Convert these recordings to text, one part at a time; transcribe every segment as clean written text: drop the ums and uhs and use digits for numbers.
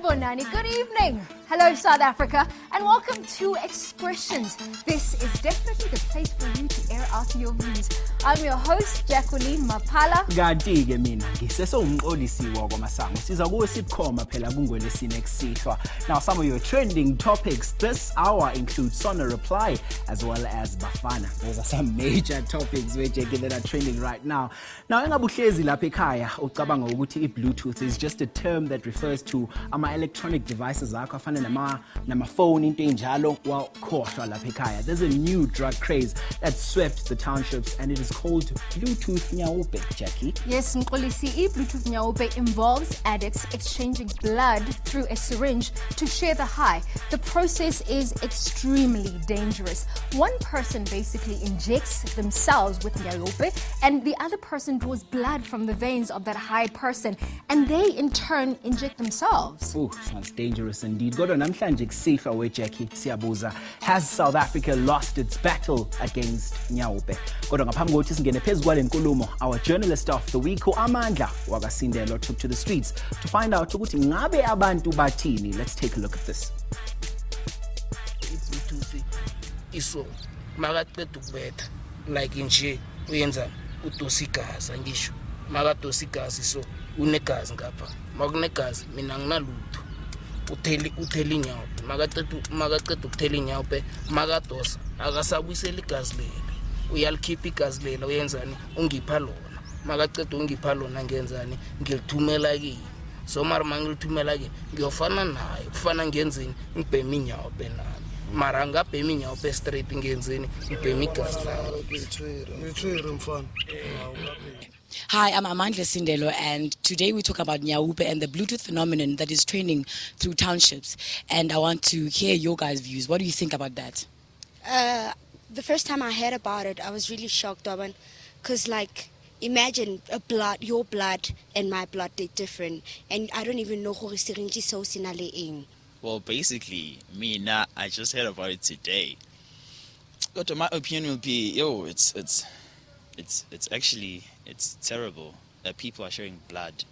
Sanibonani. Good evening. Hello, South Africa, and welcome to Expressions. This is definitely the place for you to air out your views. I'm your host, Jacqueline Mapala. Kanti-ke mina ngisesongumxolisiwa kwamasango siza kuwe sibukhoma phela kungwelesine kusihlwa. Now some of your trending topics this hour include Sona Reply as well as Bafana. Those are some major topics that are trending right now. Now engabe uhlezi lapha ekhaya ucabanga ukuthi i-Bluetooth is just a term that refers to ama-electronic devices akho afana nama-phone into enjalo wakhohlwa lapha ekhaya. There's a new drug craze that swept the townships and it is called Bluetooth Nyaupe, Jackie. Yes, Mkolisi, Bluetooth Nyaupe involves addicts exchanging blood through a syringe to share the high. The process is extremely dangerous. One person basically injects themselves with Nyaupe and the other person draws blood from the veins of that high person and they in turn inject themselves. Oh, sounds dangerous indeed. Kodwa namhlanje kusihlwa we-Jackie siyabuza, has South Africa lost its battle against Nyaupe? Kodwa ngaphambi kokuthi singene phezu kwale nkulumo, our journalist of the week uAmandla wakasindelo took to the streets to find out ukuthi ngabe abantu bathini. Let's take a look at this. It's Bluetooth iso makaqeda ukubetha like nje uyenza udosa igazi angisho makadosa igazi so unegazi ngapha makunegazi mina nginalutho utheli Nyaupe makaqeda ukuthela Nyaupe makadosa akasabuyisela igazi lelo uyalikhipha igazi lelo uyenzani ungipha lona makaqeda ungipha lona ngenzani ngilithumela kimi so mara mangilithumela kimi ngiyofana naye kufana ngenzeni ngibhema Nyaupe nami mara ngabhema Nyaupe straight ngenzeni ngibhema igazi lawo ngithwere mfana. Hi, I'm Amandla Sindelo, and today we talk about Nyaupe and the Bluetooth phenomenon that is trending through townships. And I want to hear your guys' views. What do you think about that? The first time I heard about it, I was really shocked, Doban, because like, imagine your blood and my blood, they're different, and I don't even know who is syringe so sinale. Well, basically, I just heard about it today. But my opinion would be, it's terrible that people are sharing blood,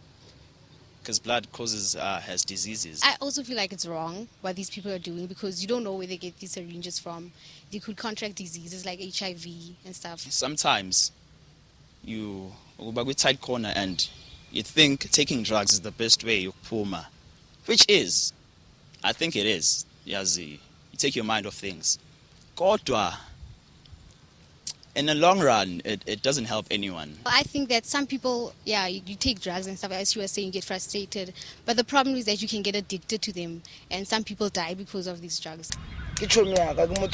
because blood has diseases. I also feel like it's wrong what these people are doing because you don't know where they get these syringes from. They could contract diseases like HIV and stuff. Sometimes you go with tight corner and you think taking drugs is the best way you puma, which is, I think it is. Yazi, you take your mind off things. Kodwa, in the long run, it doesn't help anyone. I think that some people, you take drugs and stuff, as you were saying, you get frustrated. But the problem is that you can get addicted to them. And some people die because of these drugs. I'm going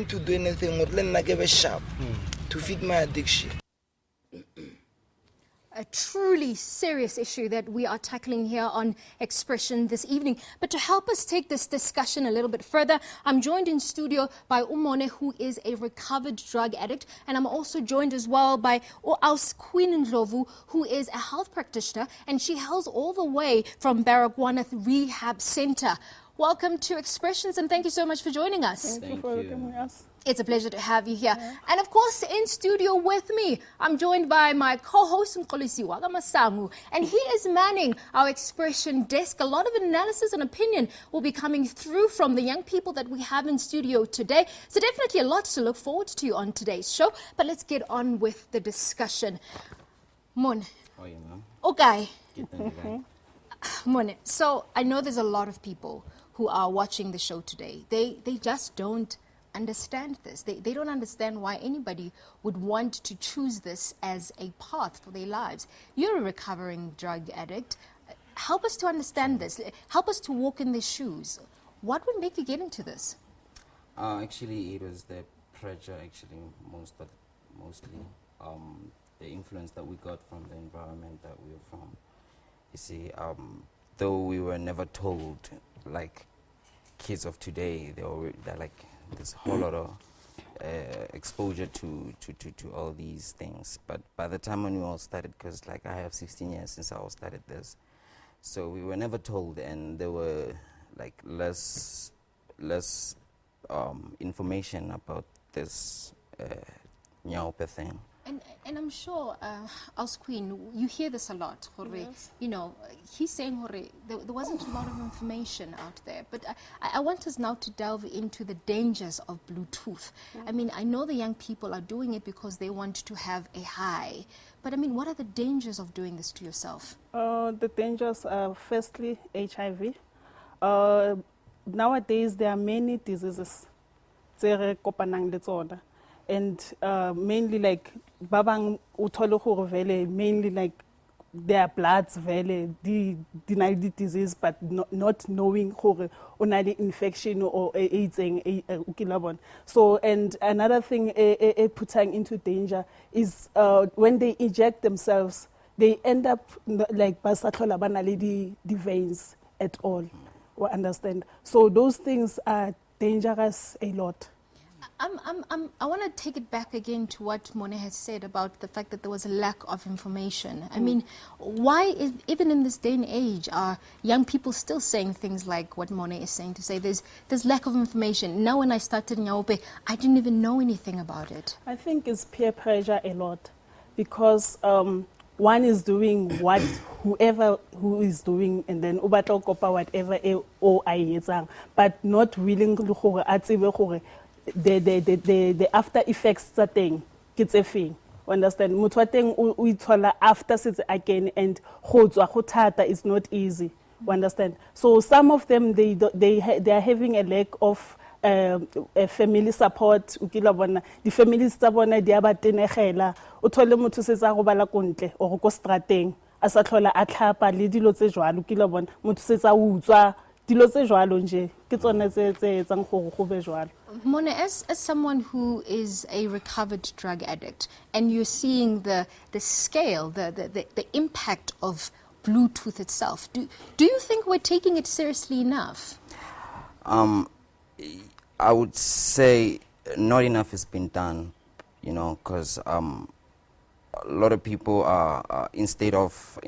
to do anything sharp to feed my addiction. A truly serious issue that we are tackling here on Expression this evening. But to help us take this discussion a little bit further, I'm joined in studio by Umone, who is a recovered drug addict. And I'm also joined as well by Aus Queen Ndlovu, who is a health practitioner. And she hails all the way from Baragwanath Rehab Center. Welcome to Expressions and thank you so much for joining us. Thank you for welcoming us. It's a pleasure to have you here. Yeah. And of course, in studio with me, I'm joined by my co-host, Mkolisi Masango, and he is manning our Expression desk. A lot of analysis and opinion will be coming through from the young people that we have in studio today. So definitely a lot to look forward to on today's show. But let's get on with the discussion. Mon. Oh, yeah, ma'am. Okay. Mon, so I know there's a lot of people who are watching the show today. They just don't understand this. They don't understand why anybody would want to choose this as a path for their lives. You're a recovering drug addict. Help us to understand this. Help us to walk in their shoes. What would make you get into this? Actually, it was the pressure, mostly. The influence that we got from the environment that we were from. You see, though we were never told, like kids of today, they're like, there's a whole lot of exposure to all these things. But by the time when we all started, because like I have 16 years since I all started this, so we were never told, and there were like less information about this Nyaupe thing. And I'm sure, Aus Queen, you hear this a lot, Jorge. Yes. You know, he's saying, Jorge, there wasn't a lot of information out there. But I want us now to delve into the dangers of Bluetooth. I mean, I know the young people are doing it because they want to have a high. But I mean, what are the dangers of doing this to yourself? The dangers are firstly HIV. Nowadays, there are many diseases tse re kopanang le tsona. And mainly like babang uthole gore vele, mainly like their bloods vele di na le disease, but not knowing gore o na le infection or AIDS ukilabon. So, and another thing putting into danger is when they inject themselves, they end up like basatlola ba na le di veins at all. We understand. So those things are dangerous a lot. I want to take it back again to what Mone has said about the fact that there was a lack of information. I mean, why, even in this day and age, are young people still saying things like what Mone is saying, to say there's lack of information? Now when I started Nyaope, I didn't even know anything about it. I think it's peer pressure a lot because one is doing what whoever who is doing, and then ubatla kopa whatever o a etsang, but not willing to gore a tsebe gore the after effects tsa teng ke tse feng. Understand? Motho wa teng o ithola after sits again, and go tswa go thata is not easy. Understand? So some of them they are having a lack of family support. Ukila bona di families tsa bona di aba tenegela o thole motho se tsa go bala kontle o go ko strateng a sa tlhola a tlhapa le dilo tse jwalo. Ukila bona motho se tsa utswa dilo tse jwalo nje ke tsone tse etsang gore go be jwalo. Mone, as someone who is a recovered drug addict, and you're seeing the scale, the impact of Bluetooth itself, do you think we're taking it seriously enough? I would say not enough has been done, you know, because a lot of people are instead of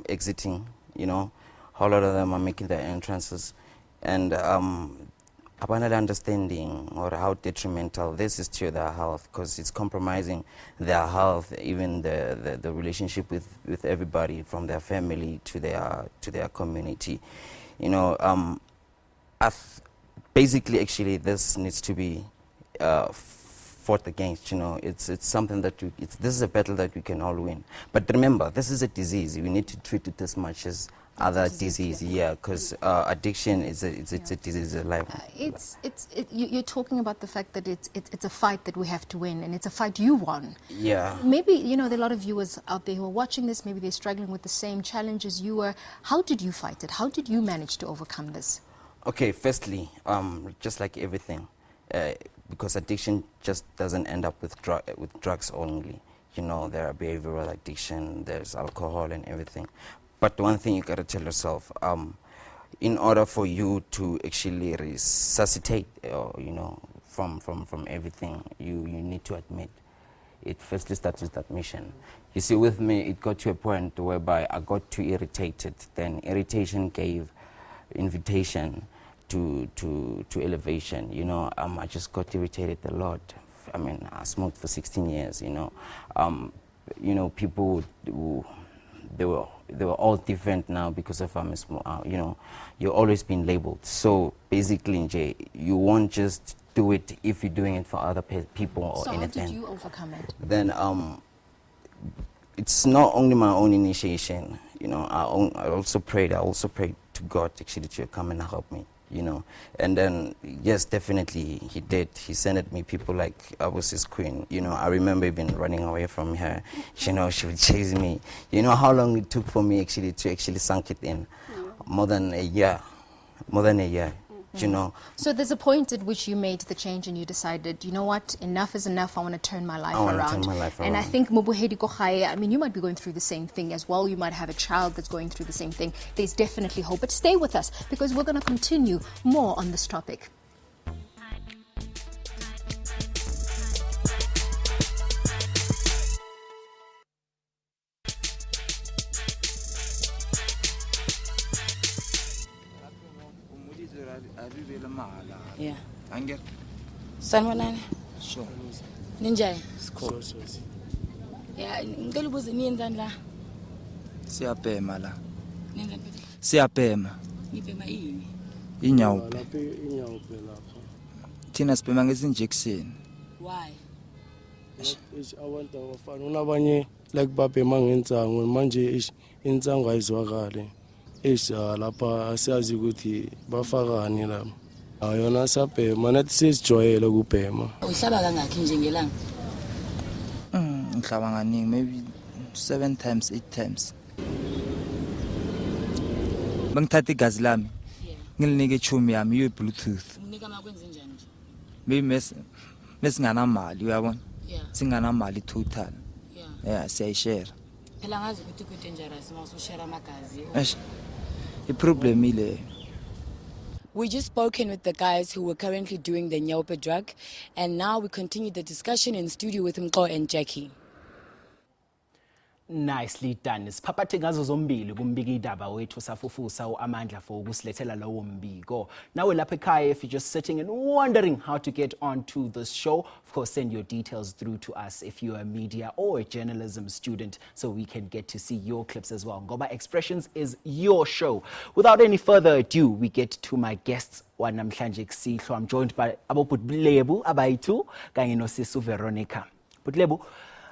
exiting, you know, a lot of them are making their entrances, and upon that understanding or how detrimental this is to their health, because it's compromising their health, even the relationship with everybody, from their family to their community, you know. Basically, actually, this needs to be fought against. You know, it's something that this is a battle that we can all win. But remember, this is a disease. We need to treat it as much as other disease. Yeah, because addiction is a disease. You're talking about the fact that it's a fight that we have to win, and it's a fight you won. Yeah. Maybe, you know, there are a lot of viewers out there who are watching this. Maybe they're struggling with the same challenges you were. How did you fight it? How did you manage to overcome this? Okay, firstly, just like everything, because addiction just doesn't end up with drugs only. You know, there are behavioral addiction, there's alcohol and everything. But one thing you gotta tell yourself, in order for you to actually resuscitate, you know, from everything, you need to admit. It firstly starts with admission. You see, with me, it got to a point whereby I got too irritated. Then irritation gave invitation to elevation. You know, I just got irritated a lot. I mean, I smoked for 16 years. You know, people they were all different now because of you know, you're always being labeled. So basically, Jay, you won't just do it if you're doing it for other people or so anything. So how did you overcome it? Then it's not only my own initiation. You know, I also prayed to God actually to come and help me, you know. And then, yes, definitely he did. He sent me people like I was his queen. You know, I remember even running away from her. You know, she would chase me. You know how long it took for me actually to sink it in? More than a year. You know. So there's a point at which you made the change and you decided, you know what, enough is enough. I want to turn my life around. And I think Mobuhedi Kochaye, I mean, you might be going through the same thing as well. You might have a child that's going through the same thing. There's definitely hope. But stay with us because we're going to continue more on this topic. Yeah. Sanwanani? Sure. Ninja. Sure. Yeah, ngicela ubuze niyenzani la? Siyabhema la. Niyenzani phethe? Siyabhema. Nibhema ini? Inyawupe. lapha inyawupe lapha Thina sibhema ngezinjection. Why? abantu abafana unabanye like babhema ngensango manje insango ayizwakale lapha asiyazi ukuthi bafakani lapha yona sabhema nathi sesijwayele ukubhema. Uhlaba kangakhi nje ngelanga? Ngihlaba nganingi, maybe 7 times, 8 times. Bangithatha igazi lami. Ngilinike ichumi yami yi-Bluetooth. Unika makwenze njani nje? Maybe mesinganamali uyabona? Yeah. Singanamali total. Yeah, siyayishare. Phela ngazi ukuthi ku dangerous mawushare amagazi. Eish. I-problem ile. We just spoken with the guys who were currently doing the Nyaupe drug, and now we continue the discussion in studio with Mko and Jackie. Nicely done. Siphaphathe ngazo zombili kumbiki indaba wethu safufusa uAmandla for ukusilethela lowo mbiko. Nawe lapha ekhaya, if you're just sitting and wondering how to get onto this show, of course send your details through to us if you're a media or a journalism student so we can get to see your clips as well. Ngoba Expressions is your show. Without any further ado, we get to my guests wanamhlanje kusihlwa. I'm joined by Butlebu abayitu kanye noSisu Veronica. Butlebu,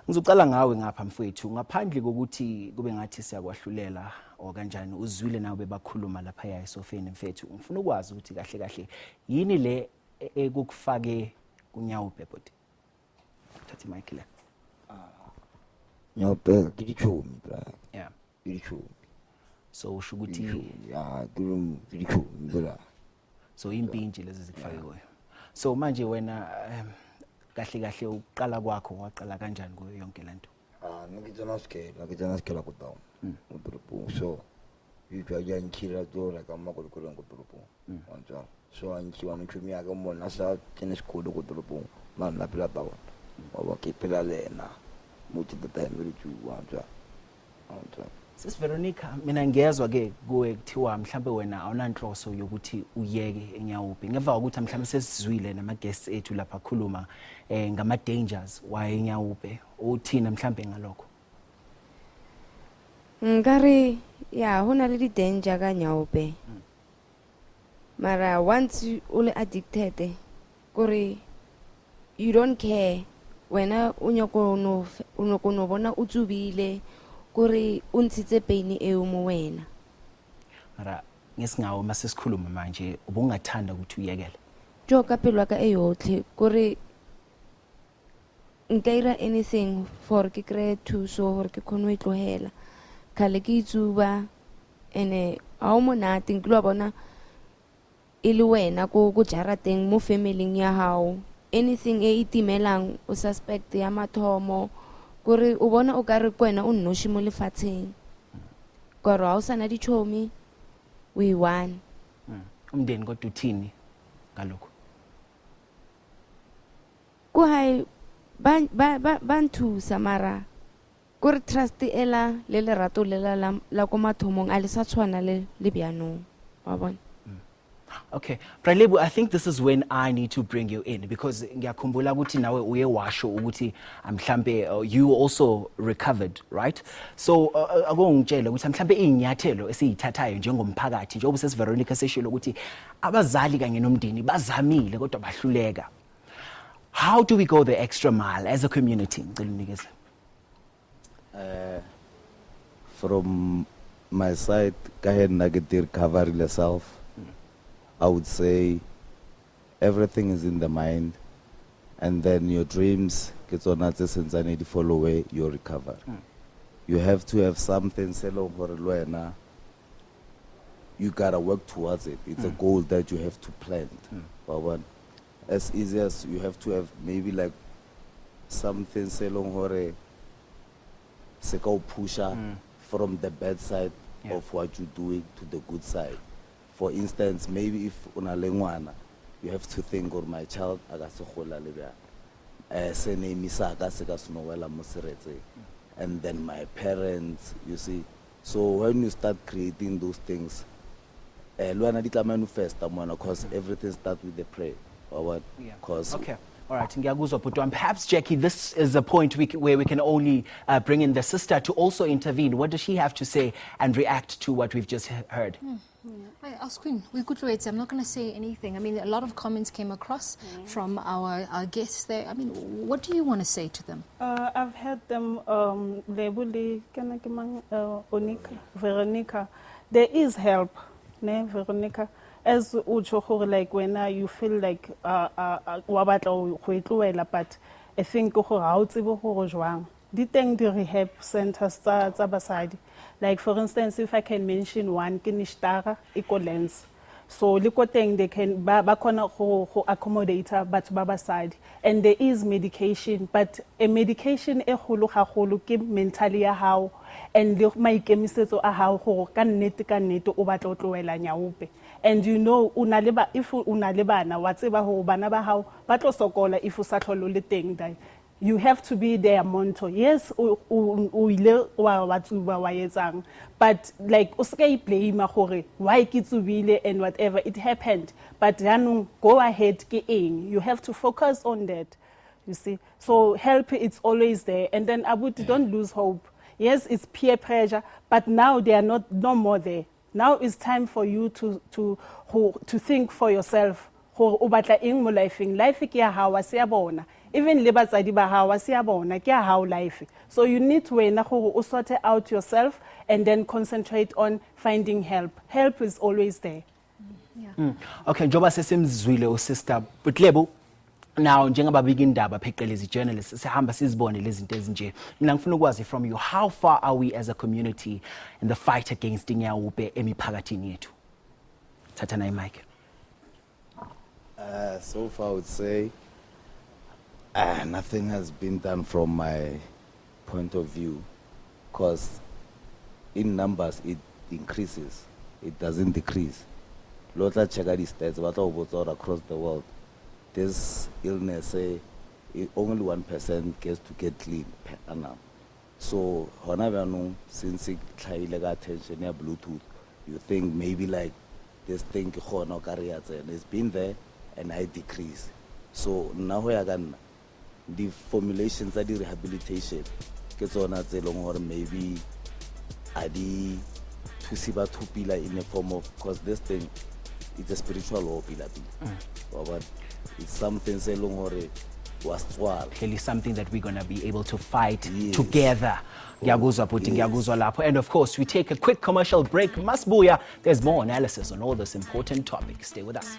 ngizocala ngawe ngapha mfowethu, ngaphandle kokuthi kube ngathi siyakwahlulela o kanjani uzwile nawe bebakhuluma lapha esofeni mfethu, ngifuna ukwazi ukuthi kahle kahle yini le ekukufake kuNyaupe bodi. Thathi mic la. Nyaupe kilichumi bra. Yeah. Kilichumi. So usho ukuthi kilichumi bra. So impinji lezi zikufake kuyo. So manje wena kahle kahle uqala kwakho waqala kanjani kuyo yonke lento? Ngikitana skela ku down. Utulupu. So yitwa nchira dora kama kulikula ngutulupu. Wanja. So anchiwa mchumi yake mbona sa tennis kudo kutulupu. Na pila tawa. Wakipela lena. Muthi tatayimeli chu wanja. Wanja. Sis Veronica, mina ngiyezwa ke kuwe kuthiwa mhlambe wena awunanhloso yokuthi uyeke eNyaupe. Ngeva ukuthi mhlambe sesizwile nama guests ethu lapha khuluma ngama dangers wa eNyaupe. Uthina mhlambe ngalokho. Ngari ya hona le di danger ka Nyaupe. Mara once you ule addicted kore you don't care wena unyokono bona utsubile kuri untitse pain mo wena. Mara ngesingawo masesikhuluma manje ubungathanda ukuthi uyekele. Joka pelwa ka eyotle kuri nkaira anything for ke create to so hore ke khone e tlohela khale ke itsuba ene a o monate nglo bona ile wena go jarateng mo family ya hao anything e itimelang o suspect ya mathomo kore o bona o ka re kwena o nnoshi mo lefatsheng gore ha o sana dichomi we won. Umndeni kodwa uthini ngalokho? Ku hai bantu samara kore trust ela le lerato lela la ko mathomong a le sa tshwana le byanong wa bona. Okay, Pralebu, I think this is when I need to bring you in because ngiyakhumbula ukuthi nawe uye washo ukuthi mhlambe you also recovered, right? So akungitshela ukuthi mhlambe inyathelo esiyithathayo njengomphakathi njengoba sesiVeronica seshilo ukuthi abazali kanye nomndeni bazamile kodwa bahluleka. How do we go the extra mile as a community? Ngicela unikeze. From my side ka hena ke recovery yourself. I would say everything is in the mind, and then your dreams get on at the follow away your recovery. You have to have something you gotta work towards it. It's a goal that you have to plant. But as easy as you have to have maybe like something pusher from the bad side of what you're doing to the good side. For instance, maybe if unalengwana, you have to think or my child agasohola lebya. And then my parents, you see. So when you start creating those things, because everything starts with the prayer. Or what? Okay. All right, ngiyakuzwa bhuti wami. Perhaps, Jackie, this is a point where we can only bring in the sister to also intervene. What does she have to say and react to what we've just heard? Queen, I'm not going to say anything. I mean, a lot of comments came across from our guests there. I mean, what do you want to say to them? I've heard them, Veronica. There is help, ne, Veronica. As ucho like when you feel like wabatla but I think how the rehab centers like for instance, if I can mention one, Kinishtara, Ecolens. So Likoteng they can bakona accommodate but baba side. And there is medication, but a medication mentally how and my kemiseto how can net obatotloela nyaupe. And you know, if unalebana, whatever ho banaba how, but also sokola if usatlolo thing die. You have to be their mentor. Yes, but like uske blame why kitsubile and whatever it happened. But then go ahead, you have to focus on that. You see, so help it's always there. And then don't lose hope. Yes, it's peer pressure, but now they are no more there. Now it's time for you to think for yourself. Life even life. So you need to sort out yourself and then concentrate on finding help. Help is always there. Okay, njoba sesimzwile sister Butlebo. Now njengoba bigindaba phecelezi journalists sihamba sizibone lezi zinto ezinje. Mina ngifuna ukwazi from you, how far are we as a community in the fight against inyawupe emiphakathini yethu? Thatha na mic. So far I would say nothing has been done from my point of view, because in numbers it increases, it doesn't decrease. Lota check out the stats all across the world. This illness, only 1% gets to get clean per annum. So since it attention near Bluetooth, you think maybe like this thing and it's been there and I decrease. So now we are going the formulations of the rehabilitation gets on at the long or maybe adi to see about two pillar in a form of, because this thing it's a spiritual or pillar. But it's something say long or was clearly something that we're gonna be able to fight together. And of course we take a quick commercial break. Masbuya, there's more analysis on all this important topic. Stay with us.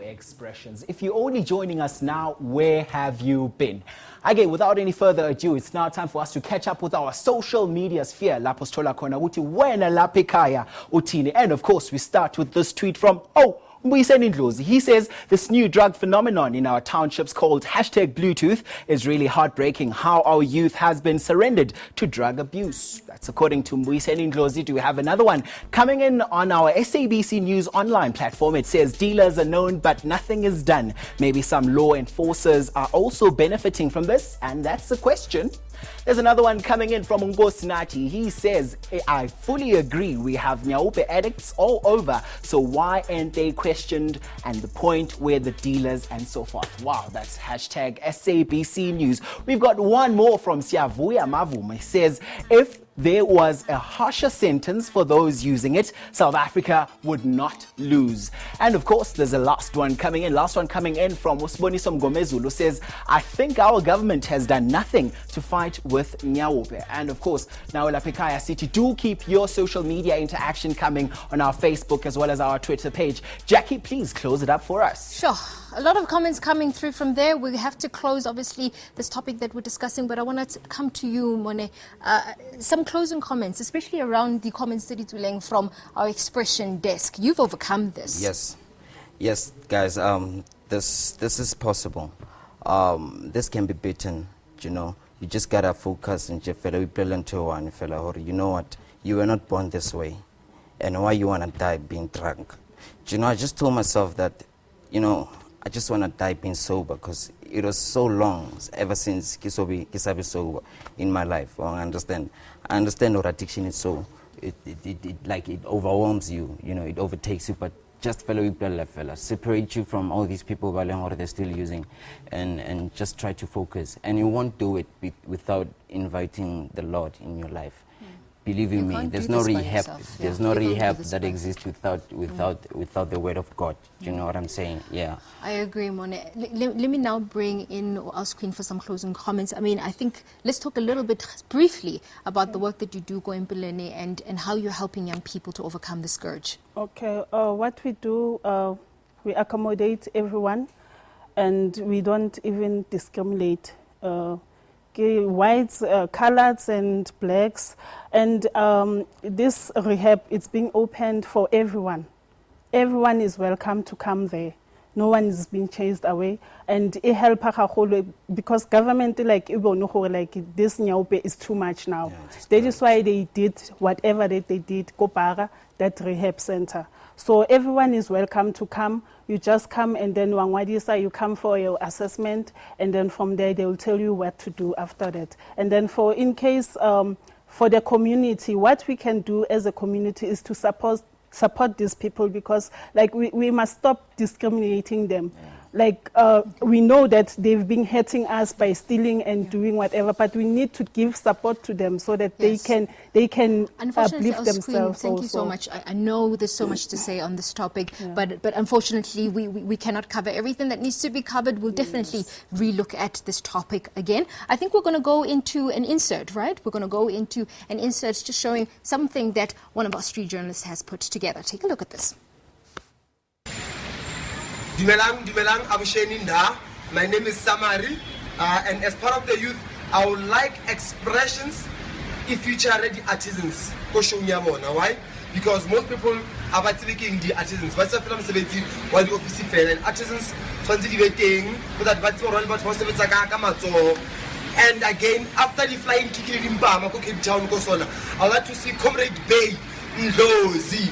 Expressions. If you're only joining us now, where have you been? Again, without any further ado, it's now time for us to catch up with our social media sphere. And of course, we start with this tweet from he says this new drug phenomenon in our townships called #Bluetooth is really heartbreaking. How our youth has been surrendered to drug abuse. That's according to Mbuyiseni Ndlozi. Do we have another one coming in on our SABC News online platform? It says dealers are known but nothing is done. Maybe some law enforcers are also benefiting from this, and that's the question. There's another one coming in from Ngosnati. He says, I fully agree. We have nyaupe addicts all over. So why aren't they questioned? And the point where the dealers and so forth. Wow, that's #SABC News. We've got one more from Siavuya Mavuma. He says, if there was a harsher sentence for those using it, South Africa would not lose. And of course, there's a last one coming in from Usboniso Mgomezulu, who says, I think our government has done nothing to fight with nyaupe. And of course, now Lapikaya City, do keep your social media interaction coming on our Facebook as well as our Twitter page. Jackie, please close it up for us. Sure. A lot of comments coming through from there. We have to close, obviously, this topic that we're discussing, but I want to come to you, Mone. Some closing comments, especially around the comments that it's willing from our expression desk. You've overcome this. Yes, guys. This is possible. This can be beaten. You know, you just gotta focus and you know what? You were not born this way, and why you wanna die being drunk? You know, I just told myself that, you know, I just want to die being sober because it was so long ever since kisabi sober in my life. Well, I understand what addiction is so. It overwhelms you, it overtakes you, but just fella, separate you from all these people what they're still using and just try to focus. And you won't do it without inviting the Lord in your life. Believe you me, there's no rehab. There's no rehab that exists without the word of God. Do you know what I'm saying? Yeah. I agree, Mone. Let me now bring in or ask Queen for some closing comments. I mean, I think let's talk a little bit briefly about the work that you do, Goempelene, and how you're helping young people to overcome the scourge. Okay. What we do, we accommodate everyone, and we don't even discriminate. Whites, coloreds and blacks, and this rehab, it's being opened for everyone. Everyone is welcome to come there. No one is being chased away, and it helps because government like this Nyaupe is too much now. Yeah, that is why they did whatever that they did, Kopara, that rehab center. So everyone is welcome to come. You just come, and then Wangwadisa, you come for your assessment, and then from there they will tell you what to do after that. And then for the community, what we can do as a community is to support these people, because we must stop discriminating them. We know that they've been hurting us by stealing and doing whatever, but we need to give support to them so that they can uplift themselves. Thank you so much. I know there's so much to say on this topic, but unfortunately we cannot cover everything that needs to be covered. We'll definitely relook at this topic again. I think we're going to go into an insert, right? We're going to go into an insert just showing something that one of our street journalists has put together. Take a look at this. Dumelang, I'm Sheninda. My name is Samari, and as part of the youth, I would like expressions in future ready artisans. Why? Because most people are taking the artisans. But some film 17 while the office fair and artisans translating so that and again after the flying kicking in Bama, Cape Town, I would like to see Comrade Bay Ndozi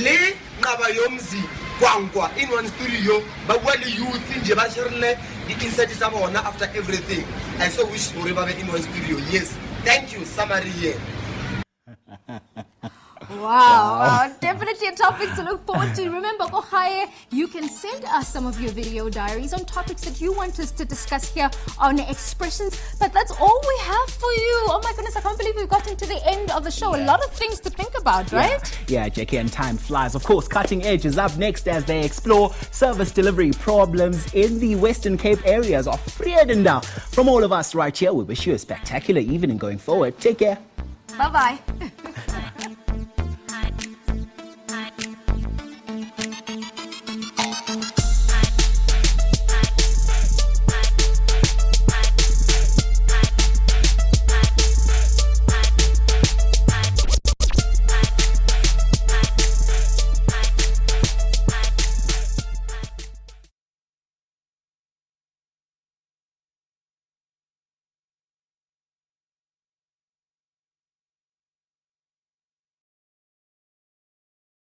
Le Nabayomzi Kwangwa in one studio, but while the youth in Jebasherle, the inside is after everything. I so wish to remember in one studio. Yes, thank you, Samari. Wow. Definitely a topic to look forward to. Remember, Kohaye, you can send us some of your video diaries on topics that you want us to discuss here on Expressions. But that's all we have for you. Oh my goodness, I can't believe we've gotten to the end of the show. A lot of things to think about, right? Yeah, Jackie, and time flies. Of course, Cutting Edge is up next as they explore service delivery problems in the Western Cape areas of Vredendal. From all of us right here, we wish you a spectacular evening going forward. Take care. Bye-bye.